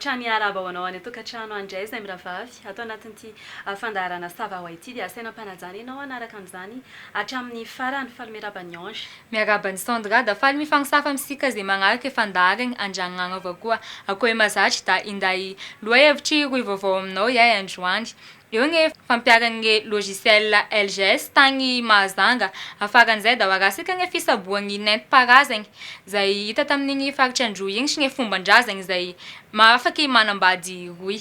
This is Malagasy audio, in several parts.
trany araba ho anao any tokantrano andray zay miravavy atao anatin'ity fandaharana sava ho ity dia asaina ampanajana ianao anaraka amin'izany hatramin'ny farany faly miarabany ange miarabany Sandra da faly mifagnosafa misika zay magnaraka fandaharany andragnana avao koa akoe mazatra da inday lohahevitry roy vaovao aminao yahy androany eo gne fampiarany logiciel LGS tagny Mahazanga afaran'izay da warasika gne fisaboagny nentim-paharazagny zay hita tamin'igny faritry Androy igny sy gne fombandrazagny zay mahafaky manambady roy.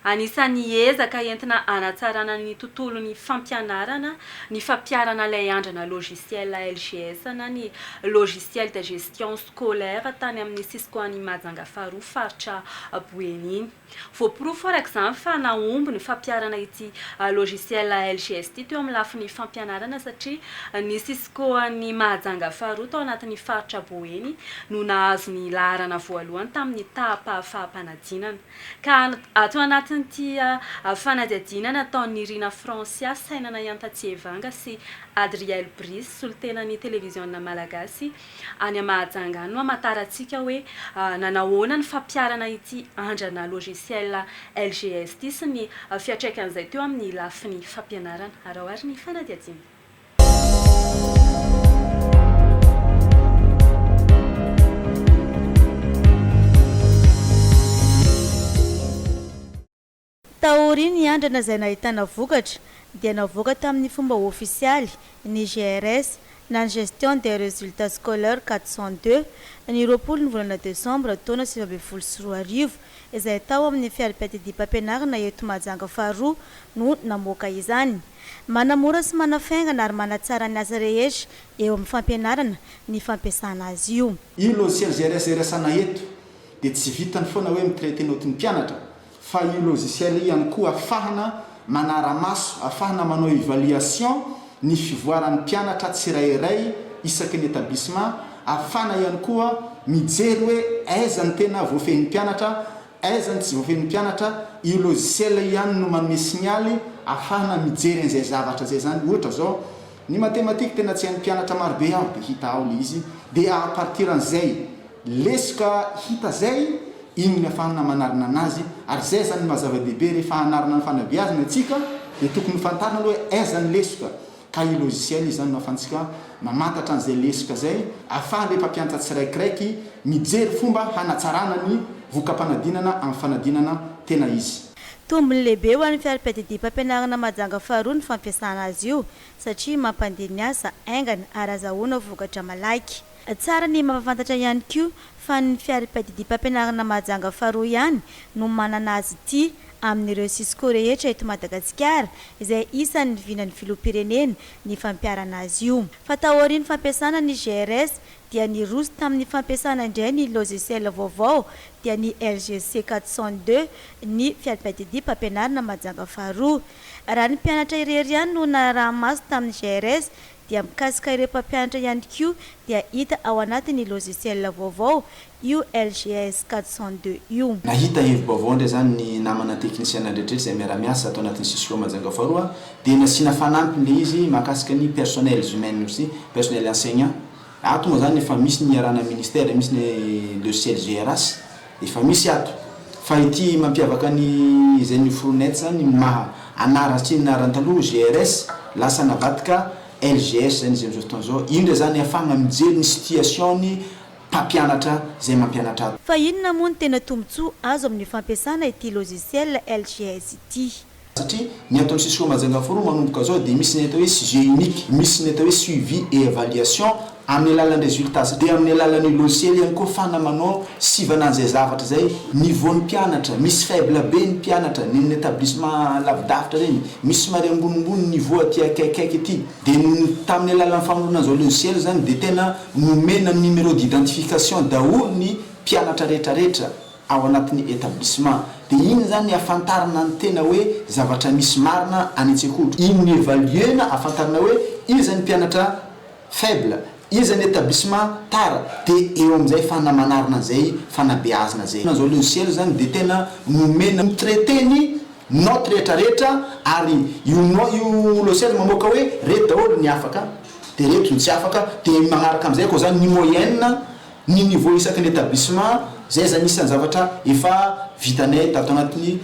Anisan'ny ezaka entina anatsarana ny tontolon'ny fampianarana ny fampiarana lay andrana logiciel LGS na ny logiciel de gestion scolaire tany amin'ny siskoan'ny Mahajanga faharoa faritra Boeny iny. Voaporofo araka izany fa naomby ny fampiarana ity logiciel LGS ity teo amin'ny lafin'ny fampianarana satria ny siskoan'ny Mahajanga faharoa tao anatin'ny faritra Boeny no nahazo ny laharana voalohany tamin'ny tahapaham-panadinana. Ka atao anatin'ity fanadihadinana ataon'ny Irina Francia sainana Iantatsievanga sy Adriel Brice solitenan'ny televizionna malagasy any Mahajanga no amataratsika hoe nanahoana ny fampiarana ity andrana logiciel LGS ity sy ny fiatraikan'izay teo amin'ny lafin'ny fampianarana arahoary ny fanadihadinana. Taoriny andrana zay nahitana vokatra dia navoaka tamin'ny fomba ofisialy ny GRS na gestion des résultats scolaires 402 ny 20 ny volana Desambre taona 2024 izay tao amin'ny fiara-piadidim-pampianarana eto Mahajanga faharoa no namoaka izany. Manamora sy manafaingana ary manatsara ny asa rehetra eo amin'ny fampianarana ny fampiasana azy io. Io logiciel GRS irasana eto dia tsy vitany foana hoe mitraité notin'ny mpianatra fa io logiciel ihany koa afahana manara-maso afahana manao évaluation ny fivoaran'ny mpianatra tsirairay isaky ny établissement afahana ihany koa mijery hoe aiza ny tena voafehin'ny mpianatra aiza ny tsy voafehin'ny mpianatra io logiciel ihany no manome signaly afahana mijery an'izay zavatra zay zany ohatra zao ny mathématique tena tsy hain'ny mpianatra marobe ao dia hita ao le izy dia à partir an'izay lesoka hita zay igny afahana manarina anazy ary zay zany mazava-dehibe rehefa hanarina ny fanabeazana atsika dia tokony fantarina hoe aiza ny lesoka ka io logiciel izy zany no afantsika mamantatra an'izay lesoka zay afahan'le mpampianatra tsiraikiraiky mijery fomba hanatsarana ny voka-panadinana amin'ny fanadinana tena izy. Tombony lehibe ho an'ny fiara-piadidim-pampianarana Mahajanga faharoa ny fampiasana azy io satria mampandeha ny asa aingana ary azahoana vokatra malaky. Tsara ny mampafantatra ihany koa fa ny fiara-piadidim-pampianarana Mahajanga faharoa ihany no manana azy ity amin'ireo sisko rehetra eto Madagasikara izay isan'ny vinan'ny filoham-pirenena ny fampiarana azy io. Fa taorian'ny fampiasana ny GRS dia ny roso tamin'ny fampiasana indray ny logiciel vaovao dia ny LGC 402 ny fiara-piadidim-pampianarana Mahajanga faharoa. Raha ny mpianatra irery ihany no naramaso tamin'ny GRS dia mikasika ireo mpampianatra ihany koa dia hita ao anatin'ny logiciel vaovao io LGS 402 io. Nahita hevi-baovao ndray zany ny namana teknisiana rehetrarehetra zay miara-miasa atao anatin'ny sisko Mahajanga faharoa dia nasiana fanampy le izy mahakasika ny personnel humain sy personnel enseignant. Ato moa zany efa misy ny arana ministère misy ny logiciel GRS efa misy ato fa ity mampiavaka ny zay ny fournette zany maha anaratsy ny narantaloha GRS lasa navadika LGS zany zay fotoana zao indra zany afahana mijery ny situation ny mpampianatra zay mampianatra ato. Fa inona moa ny tena tombontsoa azo amin'ny fampiasana ity logiciel LGS ity? Satria ny ataon'ny sisko Mahajanga faharoa manomboka zao dia misy ny atao hoe sujet unique misy ny atao hoe suivi et évaluation amin'ny alalan'ny résultat dia amin'ny alalan'ny logiciel ihany koa fana manao sivanan'izay zavatra zay niveaun'ny mpianatra misy faible be ny mpianatra ny établissement lavidavitra regny misy mari ambonimbony niveau aty akaikaiky ity dia tamin'ny alalan'ny famoronana zao logiciel zany dia tena nomena numéro d'identification daholo ny mpianatra rehetrarehetra ao anatin'ny établissement dia iny zany afantarana ny tena hoe zavatra misy marina any an-tsekoly iny ny évaluena afantarana hoe iza ny mpianatra faible iza ny établissement tara dia eo amin'izay fanamanarina zay fanabeazana zay zao logiciel zany dia tena nomena traité ny note rehetrarehetra ary io logiciel mamoaka hoe reto daholo ny afaka de reto ny tsy afaka de magnaraka am'izay koa zany ny moyenne ny niveau isaky ny établissement zay zany isan'ny zavatra efa vitanay tato agnatiny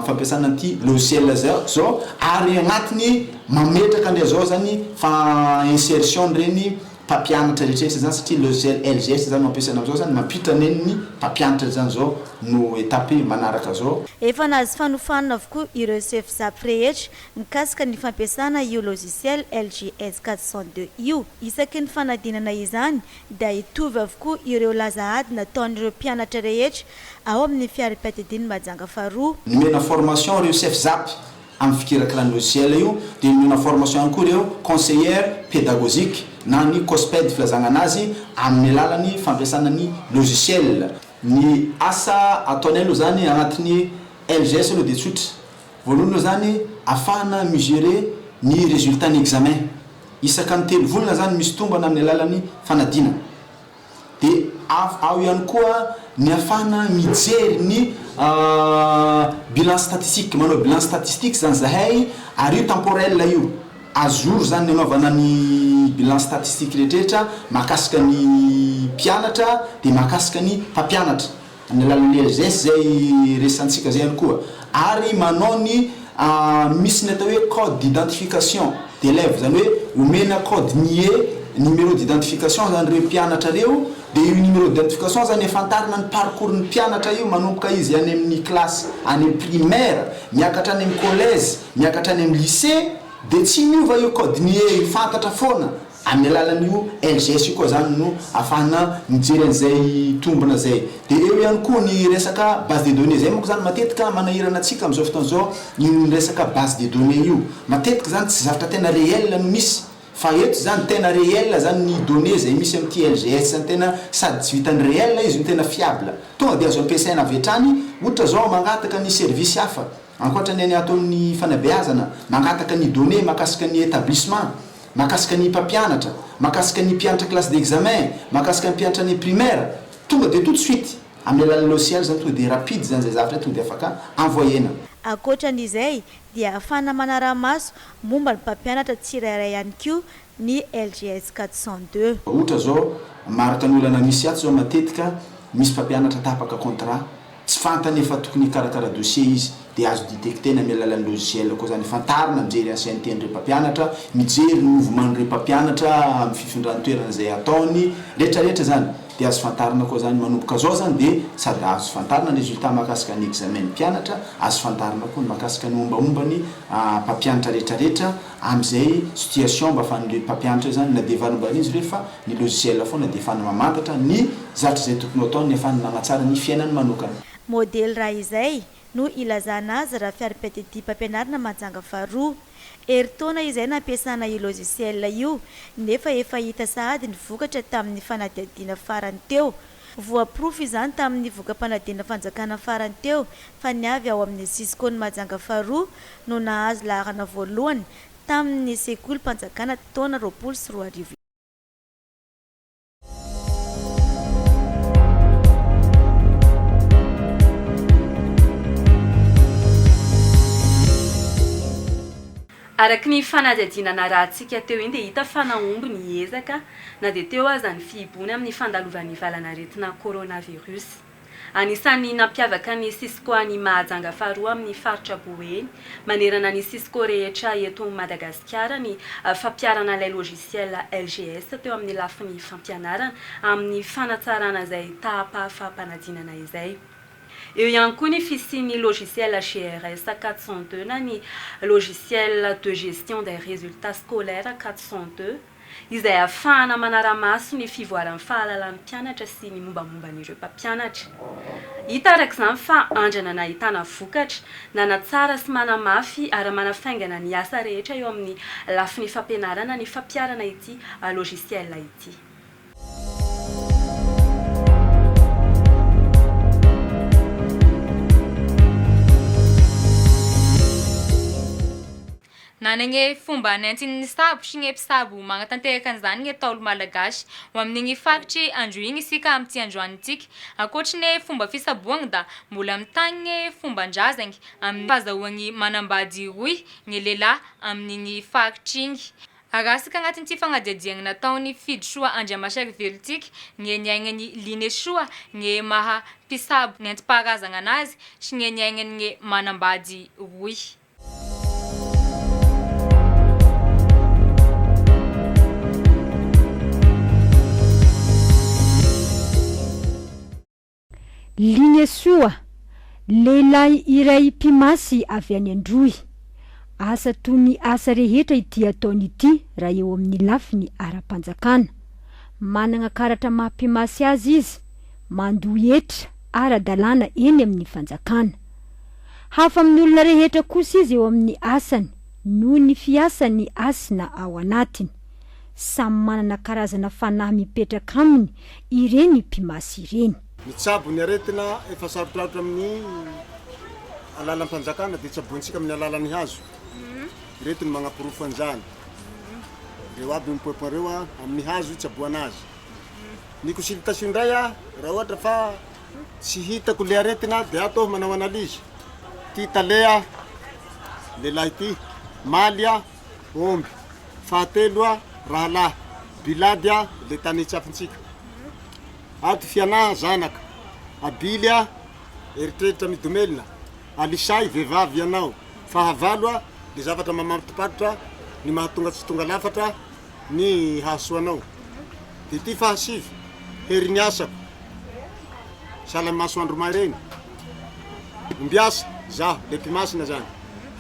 fampiasana an'ity logiciel zao ary agnatiny mametraka andray zao zany fa insertion reny mpampianatra rehetrarehetra zany satria logiciel LGS zany mampiasana am'izao zany mampitra neny mpampianatra zany zao no étape manaraka zao. Efa nahazo fanofanana avokoa ireo chef-zap rehetra mikasika ny fampiasana io logiciel LGS 402 io. Isaky ny fanadinana izany dia hitovy avokoa ireo lazaady nataon'ireo mpianatra rehetra ao amin'ny fiarapiatidiny Mahajanga faharoa. Nomena formation reo chef-zap amin'ny fikirakirany logiciel io dia nomena formation ihany koa reo conseillère pédagogique na ny COSPED filazana anazy amin'ny alalany fampiasana ny logiciel. Ny asa ataonay aloha zany agnatin'ny LGS aloha dia tsotra. Voalohany aloha zany afahana migerer ny résultat ny examen. Isaka ny 3 volana zany misy tombana amin'ny alalany fanadina. Dia ao ihany koa ny afahana mijery ny bilan statistique, manao bilan statistique zany zahay ary io temporel io. Ajour zany anaovana ny bilan statistique rehetrarehetra mahakasika ny mpianatra dia mahakasika ny mpampianatra amin'ny alalan'ny LGS zay resantsika zay ihany koa. Ary manao ny misy ny atao hoe code d'identification d'élève zany hoe omena code nier numéro d'identification zany reo mpianatra reo dia io numéro d'identification zany efantarina ny parcours ny mpianatra io manomboka izy any amin'ny classe any amin'ny primaire miakatra any amin'ny collège miakatra any amin'ny lycée dia tsy miova io code nier fantatra foana amin'ny alalan'io LGS io koa zany no afahana mijery an'izay tombona zay. Dia eo ihany koa ny resaka base de données zay moa zany matetika manahirana antsika amin'izao fotoana zao ny resaka base de données io matetika zany tsy zavatra tena réel no misy fa eto zany tena réel zany ny données zay misy amin'ity LGS zany tena sady tsy vitany réel izy ny tena fiable tonga dia azo ampiasaina avy hatrany ohatra zao mangataka ny service hafa ankoatra ny ataon'ny fanabeazana mangataka ny données mahakasika ny établissement mahakasika ny mpampianatra mahakasika ny mpianatra classe d'examen mahakasika ny mpianatra ny primaire tonga dia tout de suite amin'ny alalan'ny logiciel zany tonga dia rapide zany zay zavatra tonga dia afaka envoyena. Ankoatran'izay dia afahana manara-maso momba ny mpampianatra tsirairay ihany koa ny LGS 402. Ohatra zao maraka ny olana misy ato zao matetika misy mpampianatra tapaka contrat tsy fantany efa tokony karakara dossier izy dia azo détectena amin'ny alalan'ny logiciel koa zany fantarina mijery ancienneté-n'ireo mpampianatra mijery ny mouvement-n'ireo mpampianatra amin'ny fifindran-toerana zay ataony rehetrarehetra zany dia azo fantarina koa zany manomboka zao zany dia sady azo fantarina ny résultat mahakasika ny examen ny mpianatra azo fantarina koa ny mahakasika ny mombamomba ny mpampianatra rehetrarehetra amin'izay situation mba ahafan'ireo mpampianatra zany na dia varimbariny izy rehefa ny logiciel foana dia ahafana mamantatra ny zavatra zay tokony atao ny ahafana manatsara ny fiainany manokana. Modèle raha izay no ilazana azy raha fiarapiatedy mpampianarana Mahajanga faharoa. Eritaona izay nampiasana io logiciel io nefa efa hita sahady ny vokatra tamin'ny fanadihadiana farany teo. Voaprofy izany tamin'ny vokam-panadihana fanjakana farany teo fa ny avy ao amin'ny Cisco ny Mahajanga faharoa no nahazo laharana voalohany tamin'ny sekoly mpanjakana taona 2024. Araky ny fanadihadiana rahantsika teo iny dia hita fa nahomby ny ezaka na dia teo aza ny fihibony amin'ny fandalovan'ny valanaretina coronavirus. Anisan'ny nampiavaka ny Cisco any Mahajanga faharoa amin'ny faritra Boeny manerana ny Cisco rehetra eto Madagasikara ny fampiarana ilay logiciel LGS teo amin'ny lafiny fampianarana amin'ny fanatsarana izay tahapahafampanadinana izay. Eo ihany koa ny fisian'ny logiciel GRS 402 na ny logiciel de gestion des résultats scolaires 402 izay ahafahana manara-maso ny fivoaran'ny fahalalan'ny mpianatra sy ny mombamomban'ireo mpampianatra. Hita araka izany fa andrana nahitana vokatra nanatsara sy manamafy ary manafaingana ny asa rehetra eo amin'ny lafiny fampianarana ny fampiarana ity logiciel ity. nanagny fomba nentin'ny sabo sy gny mpisabo magnatanteraka an'izany gny taolo malagasy ho amin'igny faritry andro igny isika am'ty androany tiky ankoatriny fomba fisaboagna da mbola mitagny fomban-drazagny amin'ny fahazahoagny manambady roy gny lehilahy amin'igny faritry igny arasaka agnatin'ity fagnadiadiagna nataony Fidisoa Andriamasaravelo tiky gny niaignany Linesoa gny maha mpisabo nentim-paharazagna anazy sy gny niaignany gny manambady roy. Linesoa, lehilahy iray mpimasy avy any Androy. Asa toy ny asa rehetra ity ataony ity raha eo amin'ny lafiny ara-panjakana. Manana karatra maha-mpimasy azy izy, mandohetra ara-dalàna eny amin'ny fanjakana. Hafa amin'ny olona rehetra kosa izy eo amin'ny asany noho ny fiasany asina ao anatiny. Samy manana karazana fanahy mipetraka aminy ireny mpimasy ireny. Mitsabo ny aretina efa sarotraritra amin'ny alalam-panjakana dia tsaboantsika amin'ny alalan'ny hazo. Iretiny magnapirofo an'izany. Reo aby mipoepoa reo amin'ny hazo tsaboana azy. Ny consultation indray raha ohatra fa tsy hitako le aretina dia atao manao analizy. Ty talea lehilahy ity, maly omby, fahatelo rahalahy, bilady le tany itsafintsika. Ato fiana zanaka, abily eritreretra midomelina, alisay vehivavy ianao, fahavalo le zavatra mamantopatotra ny mahatonga tsy tonga lafatra ny hahasoanao. Dia ty fahasivy herin'ny asako sahala masoandro mareny. Ombiasa zaho le mpimasina zany,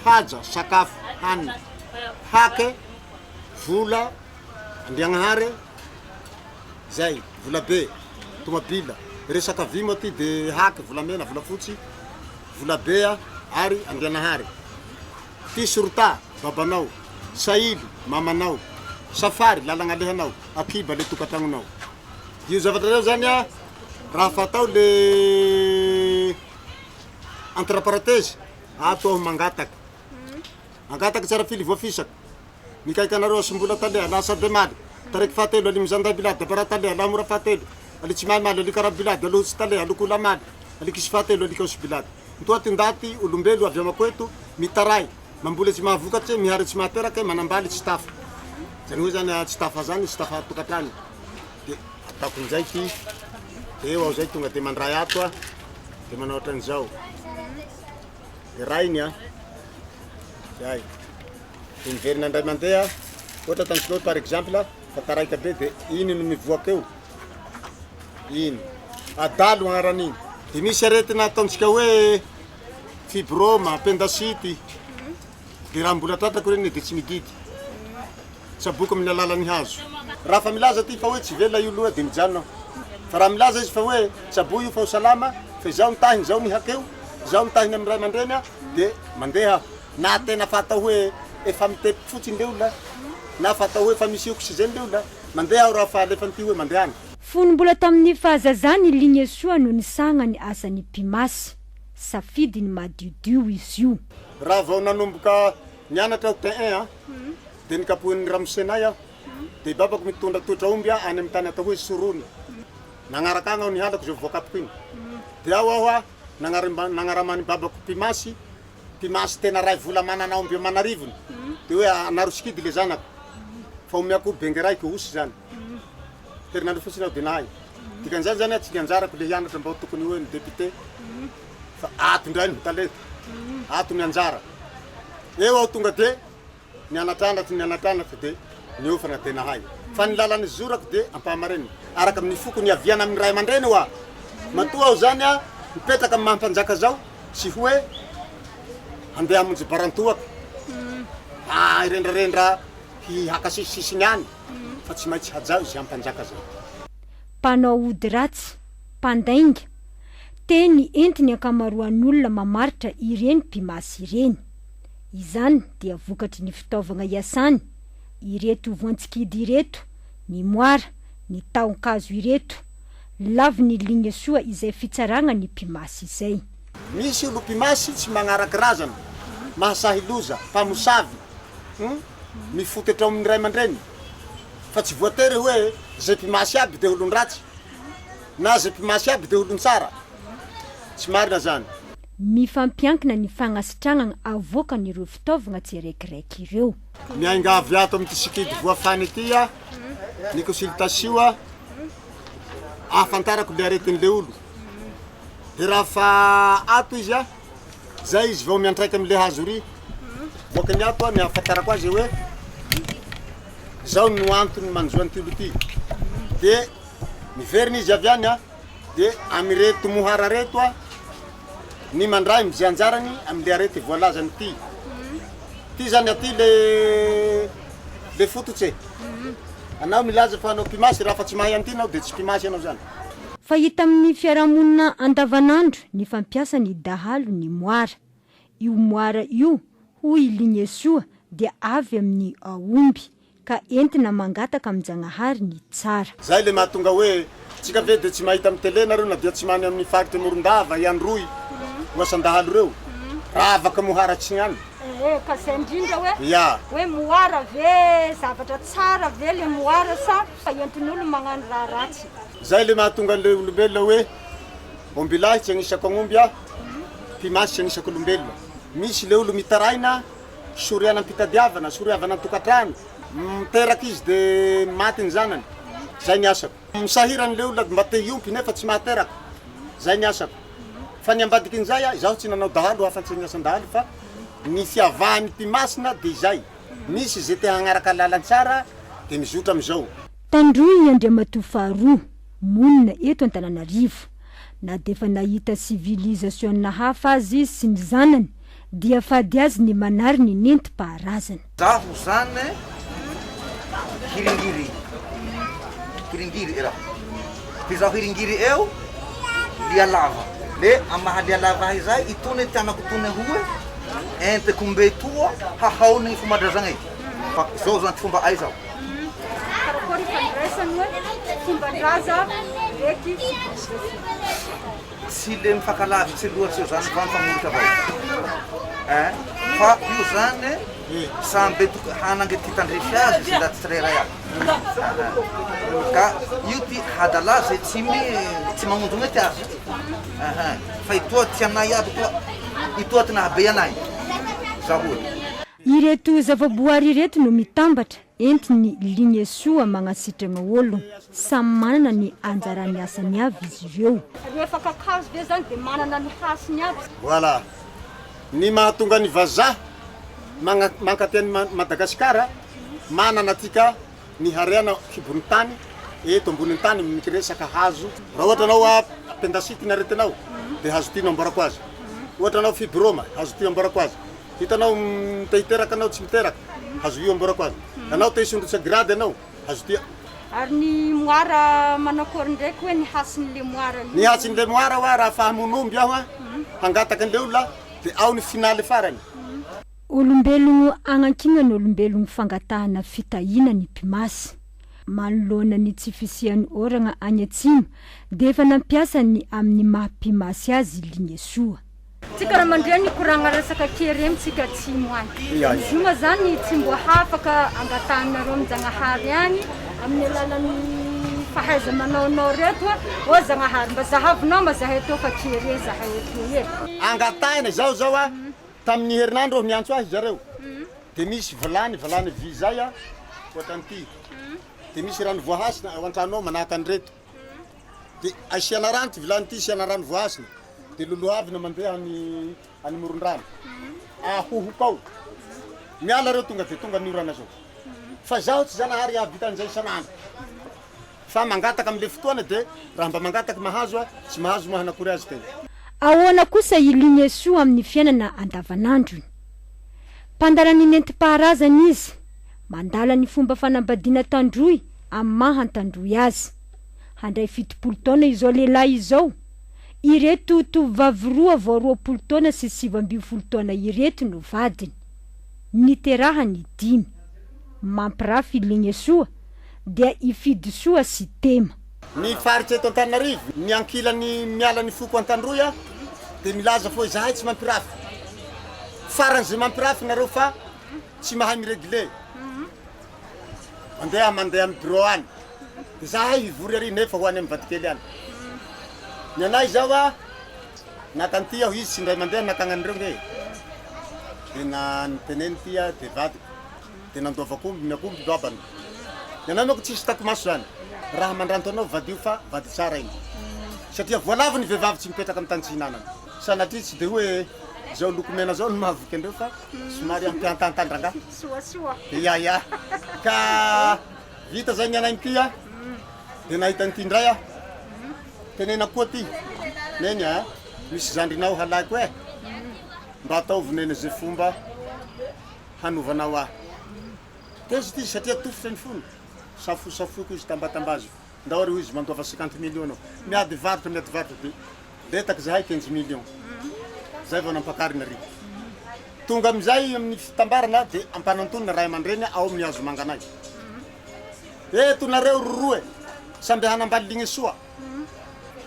haja sakafo hanina, hake vola andriagnahary zay vola be tomabila resaka vimo ty de hake vola mena vola fotsy vola be ary andriagnahary. Ty sorota babanao, saily mamanao, safary lalagna lehanao, akiba le tokatragnonao. Io zavatra reo zany raha fatao le entre parenthèse atao mangataky. Angataky tsara fily voafisaka. Mikaika anareo asombola talea lasa demaly. Taraiky fahatelo ali mizanda bilady bara talea la mora fahatelo. Ali tsy mahay maly ali kara bilady alo tsy talea alo kola maly. Ali kisy fahatelo ali kaosy bilady. Mitoaty ndaty olombelo avy amakoeto mitaray. Mambola tsy mahavokatry mihary tsy mahateraka manambaly tsy tafa. Zany hoe zany tsy tafa zany tsy tafa tokatrano. Dia ataoko an'izay ty. Eo aho zay tonga dia mandray ato dia manao ohatran'izao. Dia rainy zay. Dia miverina indray mandeha ohatra ataontsika hoe par exemple fa taraika be dia iny no mivoaka eo. Iny adalo agnaran'iny. Dia misy aretina ataontsika hoe fibrome, appendicite. Dia raha mbola tratako reny dia tsy mididy. Tsaboako amin'ny alalan'ny hazo. Raha fa milaza ty fa hoe tsy vela io loha dia mijanona. Fa raha milaza izy fa hoe tsabo io fa ho salama, fa izaho mitahiny, izaho mihakeo, izaho mitahiny amin'ny ray aman-dreny dia mandeha. Na tena fatao hoe efa mitepy fotsiny le olona, na fatao hoe efa misy oxygène le olona, mandeha aho raha fa alefan'ity hoe mandehana. Fony mbola tamin'ny fahazazany Linesoa no nisagna ny asany mpimasy. Safidy ny madiodio izy io. Raha vao nanomboka nianatra aho T1 dia nikapohin'ny ramosenay aho. Dia babako mitondra toetra omby any amin'ny tany atao hoe Sorony. Nagnaraka agny aho nihalako zay voakapoko iny. Dia aho nagnaramany babako mpimasy tena ray vola manana omby manarivony. Dia hoe anaro sikidy le zanako. Fa omiako benge raiky osy zany. Herinandro fotsiny aho dia nahay. Dikan'izany zany tsy nianjarako le hianatra mba tokony hoe ny député. Fa ato indray ny talenta. Ato ny anjara. Eo aho tonga dia nianatranatra dia niofana dia nahay. Fa ny lalan'ny zorako dia ampahamareniny. Araka amin'ny foko ny aviana amin'ny ray aman-dreny hoa. Matoa aho zany mipetraka amin'ny mampanjaka zao tsy hoe handeha hamonjy barantoaka. Irendrarendra hihaka sisisiny any. Fa tsy maintsy hajao izy ampanjaka zao. Mpanao ody ratsy, mpandainga, teny entiny ankamaroan'olona mamaritra ireny mpimasy ireny. Izany dia vokatry ny fitaovagna iasany, ireto voantsikidy ireto, ny moara, ny taonkazo ireto, lavy ny Linesoa izay fitsaragna ny mpimasy izay. Misy olo mpimasy tsy magnaraky razana, mahasahy loza, mpamosavy. mifotatra amin'ny ray aman-dreny fa tsy voatery hoe zay mpimasy aby de olon-dratsy na zay mpimasy aby de olon-tsara tsy marina zany. Mifampiankina ny fagnasitragnana avoakan'ireo fitaovagna tsireikiraiky ireo. Miaingavy ato amin'ny sikidy voafany ity a ny consultation ahafantarako le aretin'le olo de raha fa ato izy a zay izy vao miantraika amin'le hazo ry voakany ato a ny ahafantarako azy hoe zao no antony manjoan'ty olo ty de miveriny izy avy any a de amireto mohara reto a ny mandray mizy anjarany amin'le arety voalazany ty zany aty le fototse anao milaza fa anao mpimasy raha fa tsy mahay an'ity anao de tsy mpimasy anao zany. Fa hita amin'ny fiarahamonina andavanandro ny fampiasa ny dahalo ny moara. Io moara io hoy Lignesoa dia avy amin'ny aomby ka entina mangataka amin'Janahary ny tsara. Zay le mahatonga hoe tsika ve de tsy mahita amin'ny tele nareo na dia tsy many amin'ny faritry Morondava iandroy oasandahalo reo raha afaka moharatsy gnany. Ka zay indrindra hoe ya hoe moara ve zavatra tsara ve le moara sa fa entin'olo magnano raha ratsy. Zay le mahatonga le olombelona hoe ombilahy tsy agnisako agnomby a mpimasy tsy agnisako olombelona. Misy le olo mitaraina soriana ampitadiavana soriavana tokatrano miteraky izy de maty ny zanany zay ny asako. Misahirany le olo mba te hiompy nefa tsy mahateraka zay ny asako. Fa ny ambadikin'izay a izaho tsy nanao dahalo hafa-tsy ny asan-dahalo fa ny fiavahany mpimasina de zay misy zay te hagnaraka lalan-tsara de mizotra am'izao. Tandroy Andriamatoa faharoa monina eto Antananarivo na defa nahita civilisation hafa azy sy ny zanany dia fady azy ny manary ny nentim-paharazana. Zaho zany hiringiry era de zaho hiringiry eo lialava le amaha lialava izay itony tianako tony hoe entiko mbe toa hahaony fomadrazagna fa zao zany fomba ay zao. Karakôry fandraisany hoe fomban-draza eky tsy le mifakalavitsy loatsy io zany fa mifamorika avao fa io zany samby hanange ty tandrefy azy izy ndaty tsireray aby ka io ty hadala zay tsy magnondro mety azy fa itoa ty anay aby toa itoa ty nahabe anay zaholy. Ireto zavaboary ireto no mitambatra entiny Lignesoa magnasitrana olo samy manana ny anjarany asany avy izy ireo. Rehefa kakazo ve zany de manana ny hasiny aby. Voilà. Ny mahatonga ny vazaha mankateny Madagasikara manana tika ny hariana kibony tany eto amboniny tany mikiresaka hazo. Raha ohatra anao appendicite ny aretinao de hazo tianao ambarako azy. Ohatra anao fibroma hazo tia ambarako azy. Hitanao mitehiteraka anao tsy miteraka hazo io ambarako azy. Anao te hisondrotsy grade anao hazo tia. Ary ny moara manakôry ndraiky hoe ny hasin'le moara io. Ny hasin'le moara hoa raha fahamonomby aho hangataka an'le olona de ao ny finaly farany. Olombelogno agnankina ny olombelogno fangatahana fitahina ny mpimasy. Manoloana ny tsy fisian'ny oragna any atsimo de efa nampiasa ny amin'ny maha-mpimasy azy Lignesoa. Tsika raha mandray ny koragna resaka keremy tsika atsimo any. Izy io ma zany tsy mbo hafaka angatahanareo amin'Janahary any amin'ny alalan'ny fahaiza manaonao reto o Janahary mba zahavinao ma zahay teo fa kere zahay eto e. Angatahana zao a tamin'ny herinandro miantso azy zareo de misy vilany vy zay a ohatran'ity de misy rano voahasina ao an-tranao manahaka an'ireto de asiana rano ty vilany ty asiana rano voahasina de lolohavina mandeha any moron-drano ahohokao miala reo tonga de tonga niorana zao fa zaho tsy Janahary avitan'izay isan'andro fa mangataka am'le fotoana de raha mba mangataka mahazo a tsy mahazo mahanakory azy tena. Ahoana kosa i Lignesoa amin'ny fiainana andavanandrony. Pandarany nentim-paharazana izy mandala ny fomba fanambadiana tandroy amin'ny mahan-tandroy azy. Handray 70 taona izao lehilahy izao. Ireto tovovavy roa vao 20 taona sy 27 taona ireto no vadiny. Niterahany 5. Mampirafy Lignesoa dia ifidy soa sy tema. Ny faritsy eto Antananarivo ny ankilany miala ny foko an-tandroy a de milaza fo zahay tsy mampirafy. Faran'izay mampirafy nareo fa tsy mahay miregle mandeha amin'ny bureau any dia zahay hivory ary nefa ho any amin'ny vadikely any ny anay zao a nakanty aho izy tsy ndray mandeha nakagnan'ireo nge dia nanyteneny ty a dia vadiko dia nandoavakomby miakomby doabany ny anay mako tsisy takomaso zany raha mandranto anao vadio fa vady tsara igny satria voalavo ny vehivavy tsy mipetraka amin'ny tany tsy hinanana sanatria tsy dia hoe zao lokomena zao no mahavoky andreo fa somary ampiantantandrangah ia ka vita zay ny anay ty a dia nahita nyty ndray a tenena koa ty neny a misy zandrinao halako mba ataovoneny zay fomba hanovanao ahy tezy ty satria tofotry ny fony safosafoiko izy tambatambazo ndaory ho izy mandova 50 millions miady varotra dia letaka zahay 15 millions zay vao nampakarina ry tonga amizay amin'ny fitambarana dia ampanantonina ray aman-dreny ao amin'ny azo manganay eto nareo roroe samby hanambaligny soa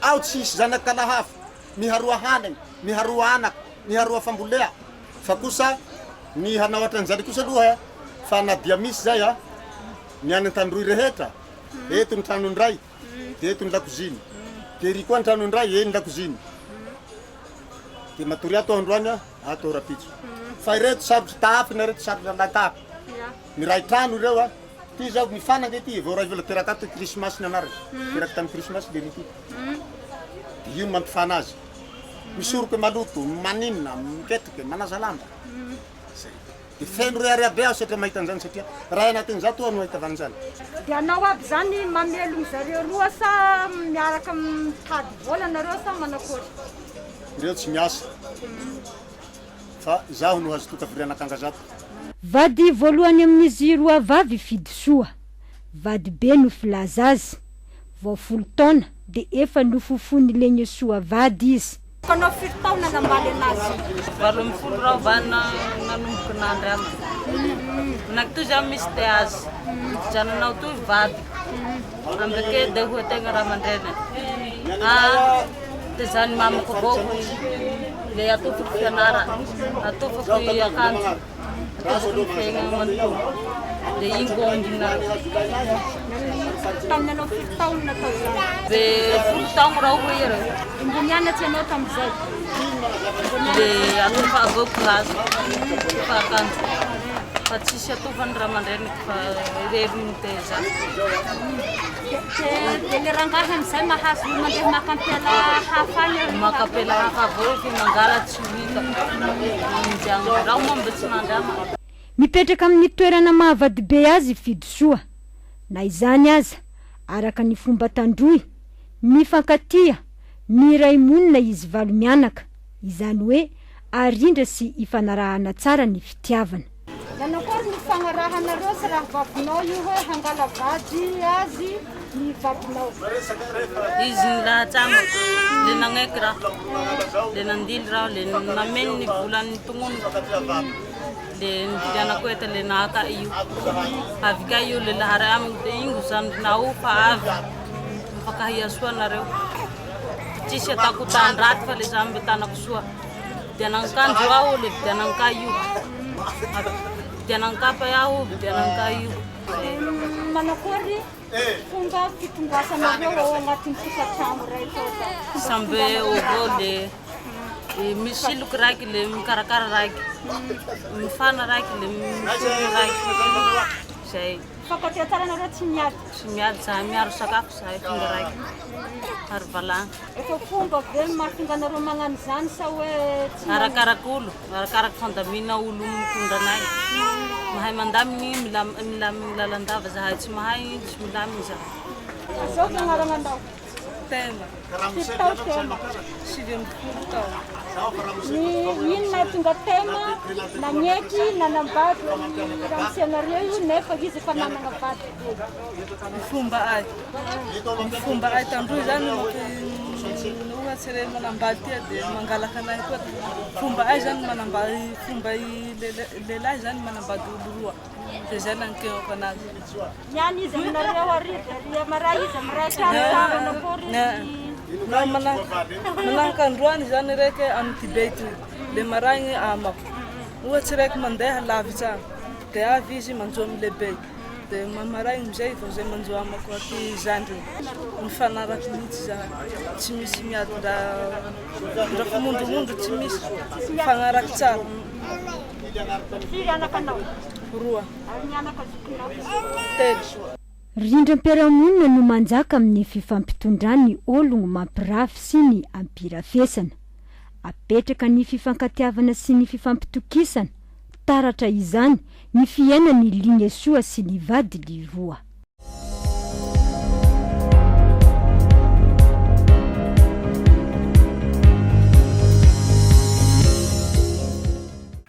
ao tsisy zanakalahafa miharoa hanagny miharoa anak miharoa fambolea fa kosa ny hanao atran'izany kosa aloha fa nadia misy zay a niany tandroy rehetra eto ny trano ndray dia eto ny lakoziny dia ry koa ny trano ndray eny lakoziny dia matory ato androany a ato rapitso fa ireto sarotry tapy na reto sarotry latapy miray trano ireo a ty zao mifanage ty vao ray vola teraka ato krismasy ny anarany teraka tamin'ny krismasy dia rity dia io no mampifana azy misoroky maloto maninona miketriky manaza lamba dia feno reary aby aho satria mahita an'izany satria raha anatin'izao toa no ahitavana zany dia anao aby zany mamelogny zareo roa sa miaraka mitady vola nareo sa manakory ireo tsy miasa fa zaho no azo tokaviranakanga zato vady voalohany amin'izy roa vavy fidisoa vady be no filaza azy vao 10 taona dia efa nofofony legny soa vady izy kanao 7 taona nambaly anazy 12 rao vany nanomboky nandry ama nakitoy zany misy te azy jananao toy vady ambeke dia ho tegna raha aman-dreny dia zany mamako avao le atofako fianara atofako akanjo atofako fiaigna manontolo dia igny vao andinareo tamin'ny anao 7 taona tao zany dia 10 taona raha ho ireo mianatsy anao tamin'izay dia atofa avoko azo fa akanjo fa tsisy atofany raha aman-dreny fa irerony te zany dia le rangahy amin'izay mahazo mandeha makampela hafa any makapela hafa avao fa mangala tsy hita mijango raha momba tsy mandrama mipetraka amin'ny toerana mahavady be azy fidisoa na izany aza araka ny fomba tandroy mifankatia miray monina izy valo mianaka izany hoe arindra sy ifanarahana tsara ny fitiavana nanakory ny fagnarahanareo sy raha vavinao io hoe hangala vady azy ny vavinao izy ny lahatsamako le nagneky raha le nandily raha le nameny ny volan'ny tognony le nividianako eta le nahaka io avy ka io le lahary aminy dia ingo zany nao fa avy mifakahia soa nareo tsisy atako tandraty fa le zany mbetanako soa vidianankanjo aho le vidiananka io vidianankapa aho vidiananka io manakory fomba fitondrasanareo ao agnatin'ny tokantrano raiky sambe avao le misy siloky raiky le mikarakara raiky mifana raiky le mifony raiky zay fakatria tsara nareo tsy miady zahay miaro sakafo zahay finga raiky ary valagna efa fomba ve mahatonga anareo magnano zany sa hoe arakaraky olo arakaraky fandamina olo mitondra anay mahay mandaminy milaminy lalandava zahay tsy mahay tsy milaminy zahay zao fiagnaranandao tema tao tema 7 tao ino nahatonga tema nagneky nanambady ramosianareo io nefa izy efa nanagna vady fomba ay tandroy zany ohatsy re manambady tia dia mangalaka anay koa fomba ay zany manambady fomba lehilahy zany manambady olo roa dia zay nankeoko anazy niany izy aminareo ary maray izy amiray trano nakory mananka androany zany raiky amin'ny tibety le maragny amako ohatsy raiky mandeha lavitra dia avy izy manjoa amin'ny lehibe dia mamaraigny amizay vao zay manjoa amako aty zandry mifanaraky mihitsy za tsy misy miady ndra famondromondro tsy misy mifanaraky tsara roa telo rindram-piarahamonina no manjaka amin'ny fifampitondrany ologno mampirafy sy ny ampirafesana apetraka ny fifankatiavana sy ny fifampitokisana taratra izany ny fiainany ligne soa sy ny vady liroa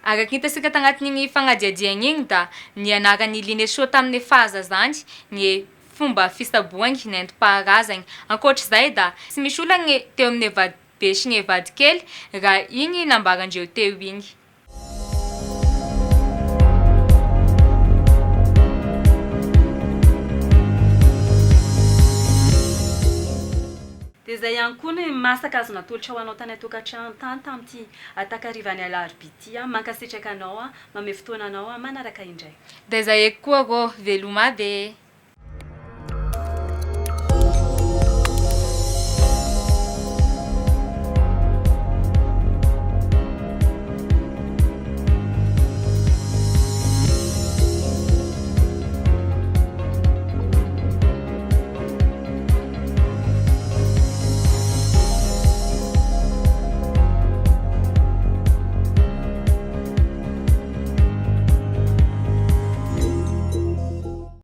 Araky hitasika tagnatin'igny fagnadiadiagna igny da ny anaran'ny ligne soa tamin'ny fahazazany ny fomba fisaboagny nentim-paharazagny ankoatr'izay da tsy misy olagny teo amin'ny vady be sy ny vady kely raha igny nambarandreo teo igny dia zay ihany koa ny masaka azo natolotra ho anao tany atokantrano tany tamin'ity atakarivany alarobia ty mankasitraka anao mame fotoana anao manaraka indray dia zay eky koa rô veloma be